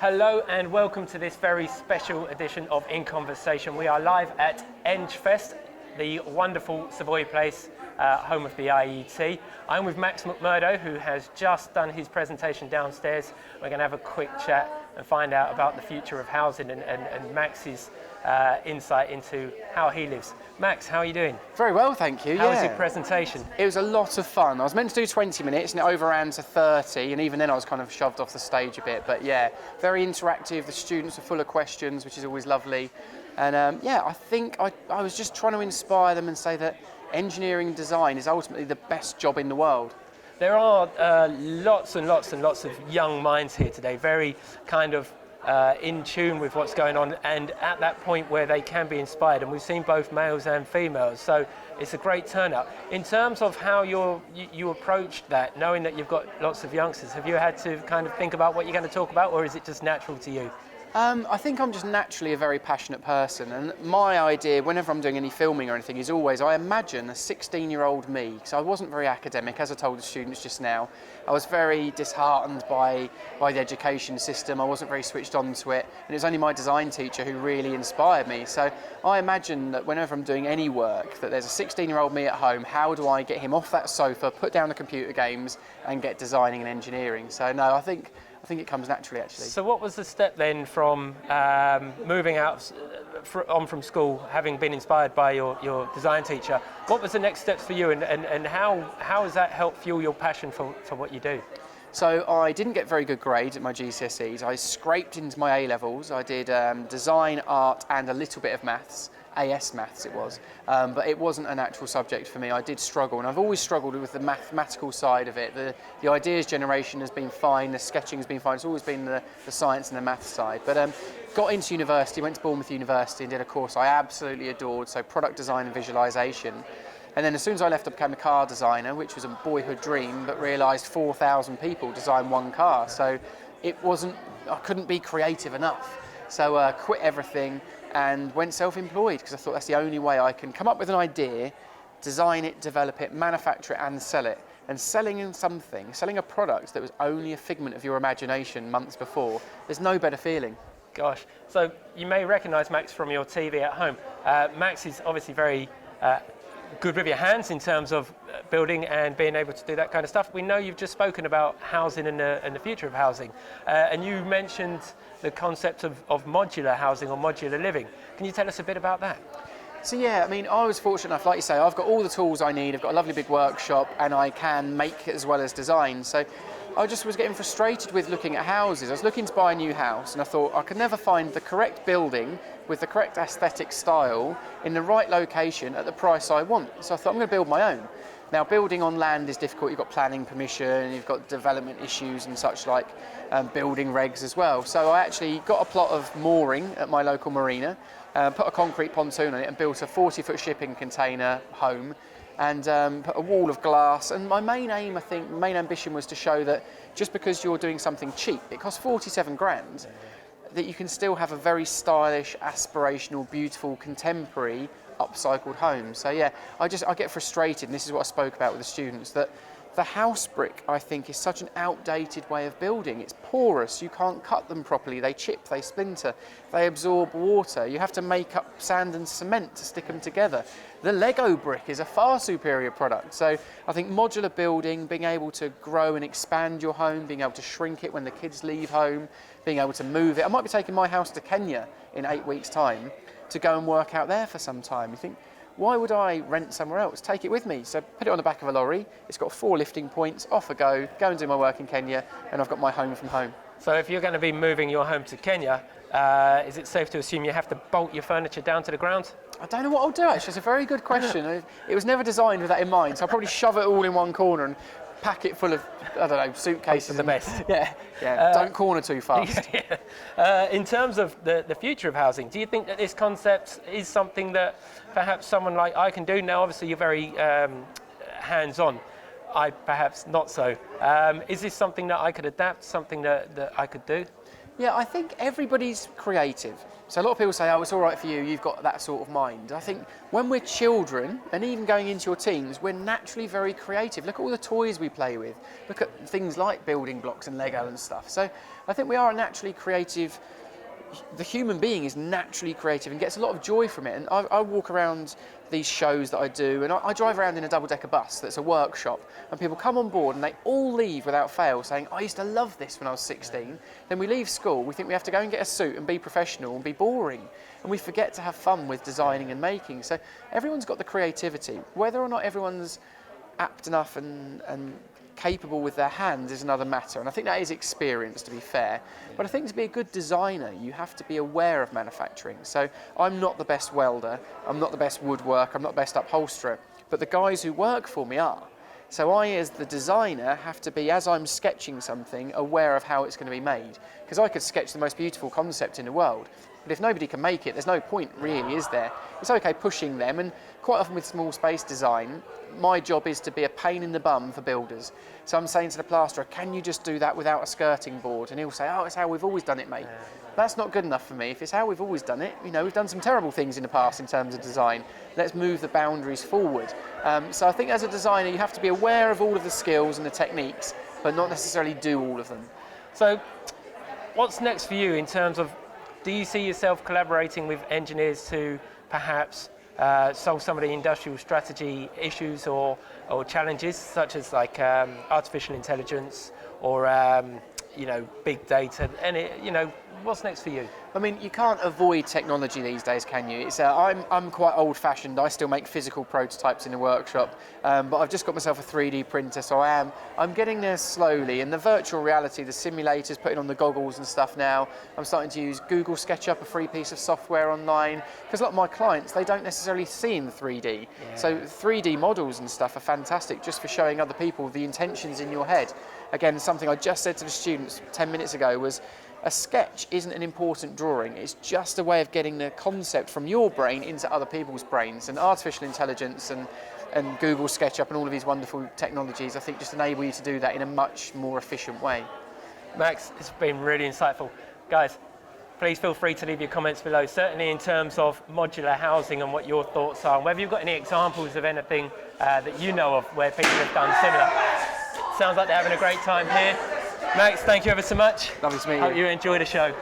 Hello and welcome to this very special edition of In Conversation. We are live at EngFest, the wonderful Savoy place, home of the IET. I'm with Max McMurdo, who has just done his presentation downstairs. We're going to have a quick chat and find out about the future of housing and Max's insight into how he lives. Max, how are you doing? Very well, thank you. How was your presentation? It was a lot of fun. I was meant to do 20 minutes and it overran to 30, and even then I was kind of shoved off the stage a bit. But yeah, very interactive. The students are full of questions, which is always lovely. And I think I was just trying to inspire them and say that engineering and design is ultimately the best job in the world. There are lots and lots and lots of young minds here today, very kind of in tune with what's going on and at that point where they can be inspired, and we've seen both males and females, so it's a great turnout. In terms of how you approached that, knowing that you've got lots of youngsters, have you had to kind of think about what you're going to talk about, or is it just natural to you? I think I'm just naturally a very passionate person, and my idea whenever I'm doing any filming or anything is always I imagine a 16-year-old me, because I wasn't very academic, as I told the students just now. I was very disheartened by the education system. I wasn't very switched on to it, and it was only my design teacher who really inspired me. So I imagine that whenever I'm doing any work, that there's a 16-year-old me at home, how do I get him off that sofa, put down the computer games and get designing and engineering? So no, I think it comes naturally, actually. So what was the step then from moving out on from school, having been inspired by your design teacher? What was the next steps for you, and how has that helped fuel your passion for what you do? So I didn't get very good grades at my GCSEs. I scraped into my A-levels. I did design, art and a little bit of maths. AS maths it was, but it wasn't a natural subject for me. I did struggle, and I've always struggled with the mathematical side of it. The ideas generation has been fine, the sketching has been fine, it's always been the science and the maths side. But got into university, went to Bournemouth University and did a course I absolutely adored, so product design and visualisation. And then as soon as I left, I became a car designer, which was a boyhood dream, but realised 4,000 people design one car, so I couldn't be creative enough. So quit everything and went self-employed, because I thought that's the only way I can come up with an idea, design it, develop it, manufacture it and sell it. And selling a product that was only a figment of your imagination months before, there's no better feeling. Gosh, so you may recognise Max from your TV at home. Max is obviously very good with your hands in terms of building and being able to do that kind of stuff. We know you've just spoken about housing and the future of housing, and you mentioned the concept of modular housing or modular living. Can you tell us a bit about that? So yeah, I mean, I was fortunate enough, like you say, I've got all the tools I need, I've got a lovely big workshop, and I can make as well as design. So I just was getting frustrated with looking at houses. I was looking to buy a new house, and I thought I could never find the correct building with the correct aesthetic style in the right location at the price I want. So I thought I'm going to build my own. Now, building on land is difficult. You've got planning permission, you've got development issues and such like, building regs as well. So I actually got a plot of mooring at my local marina, put a concrete pontoon on it and built a 40-foot shipping container home, and put a wall of glass. And my main aim, I think, main ambition was to show that just because you're doing something cheap, it costs 47 grand, that you can still have a very stylish, aspirational, beautiful, contemporary, upcycled home. So yeah, I get frustrated, and this is what I spoke about with the students, that the house brick, I think, is such an outdated way of building. It's porous, you can't cut them properly, they chip, they splinter, they absorb water, you have to make up sand and cement to stick them together. The Lego brick is a far superior product. So I think modular building, being able to grow and expand your home, being able to shrink it when the kids leave home, being able to move it. I might be taking my house to Kenya in 8 weeks' time to go and work out there for some time. You think, why would I rent somewhere else? Take it with me. So put it on the back of a lorry, it's got 4 lifting points, off I go and do my work in Kenya, and I've got my home from home. So if you're going to be moving your home to Kenya, is it safe to assume you have to bolt your furniture down to the ground? I don't know what I'll do, actually. It's a very good question. It was never designed with that in mind, so I'll probably shove it all in one corner and pack it full of, I don't know, suitcases. The best. Yeah. Don't corner too fast. In terms of the future of housing, do you think that this concept is something that perhaps someone like I can do? Now, obviously, you're very hands-on. I perhaps not so. Is this something that I could adapt, something that I could do? Yeah, I think everybody's creative. So a lot of people say, oh, it's all right for you, you've got that sort of mind. I think when we're children, and even going into your teens, we're naturally very creative. Look at all the toys we play with. Look at things like building blocks and Lego and stuff. So I think we are naturally creative. The human being is naturally creative and gets a lot of joy from it. And I walk around these shows that I do, and I drive around in a double-decker bus that's a workshop, and people come on board and they all leave without fail saying, I used to love this when I was 16. Then we leave school, we think we have to go and get a suit and be professional and be boring, and we forget to have fun with designing and making. So everyone's got the creativity. Whether or not everyone's apt enough and capable with their hands is another matter, and I think that is experience, to be fair. But I think to be a good designer, you have to be aware of manufacturing. So I'm not the best welder, I'm not the best woodworker, I'm not the best upholsterer, but the guys who work for me are. So I, as the designer, have to be, as I'm sketching something, aware of how it's going to be made. Because I could sketch the most beautiful concept in the world, but if nobody can make it, there's no point really, is there? It's okay pushing them, and quite often with small space design, my job is to be a pain in the bum for builders. So I'm saying to the plasterer, can you just do that without a skirting board? And he'll say, oh, it's how we've always done it, mate. That's not good enough for me. If it's how we've always done it, we've done some terrible things in the past in terms of design. Let's move the boundaries forward. So I think as a designer, you have to be aware of all of the skills and the techniques, but not necessarily do all of them. So what's next for you in terms of, do you see yourself collaborating with engineers to perhaps solve some of the industrial strategy issues or challenges, such as like artificial intelligence or big data? And what's next for you? I mean, you can't avoid technology these days, can you? It's, I'm quite old-fashioned. I still make physical prototypes in the workshop, but I've just got myself a 3D printer, so I'm getting there slowly. And the virtual reality, the simulators, putting on the goggles and stuff now. I'm starting to use Google SketchUp, a free piece of software online, because a lot of my clients, they don't necessarily see in the 3D. Yeah. So 3D models and stuff are fantastic just for showing other people the intentions in your head. Again, something I just said to the students 10 minutes ago was, a sketch isn't an important drawing, it's just a way of getting the concept from your brain into other people's brains. And artificial intelligence and Google SketchUp and all of these wonderful technologies, I think, just enable you to do that in a much more efficient way. Max, it's been really insightful. Guys, please feel free to leave your comments below, certainly in terms of modular housing and what your thoughts are, and whether you've got any examples of anything that you know of where people have done similar. It sounds like they're having a great time here. Max, thank you ever so much. Lovely to meet you. Hope you enjoy the show.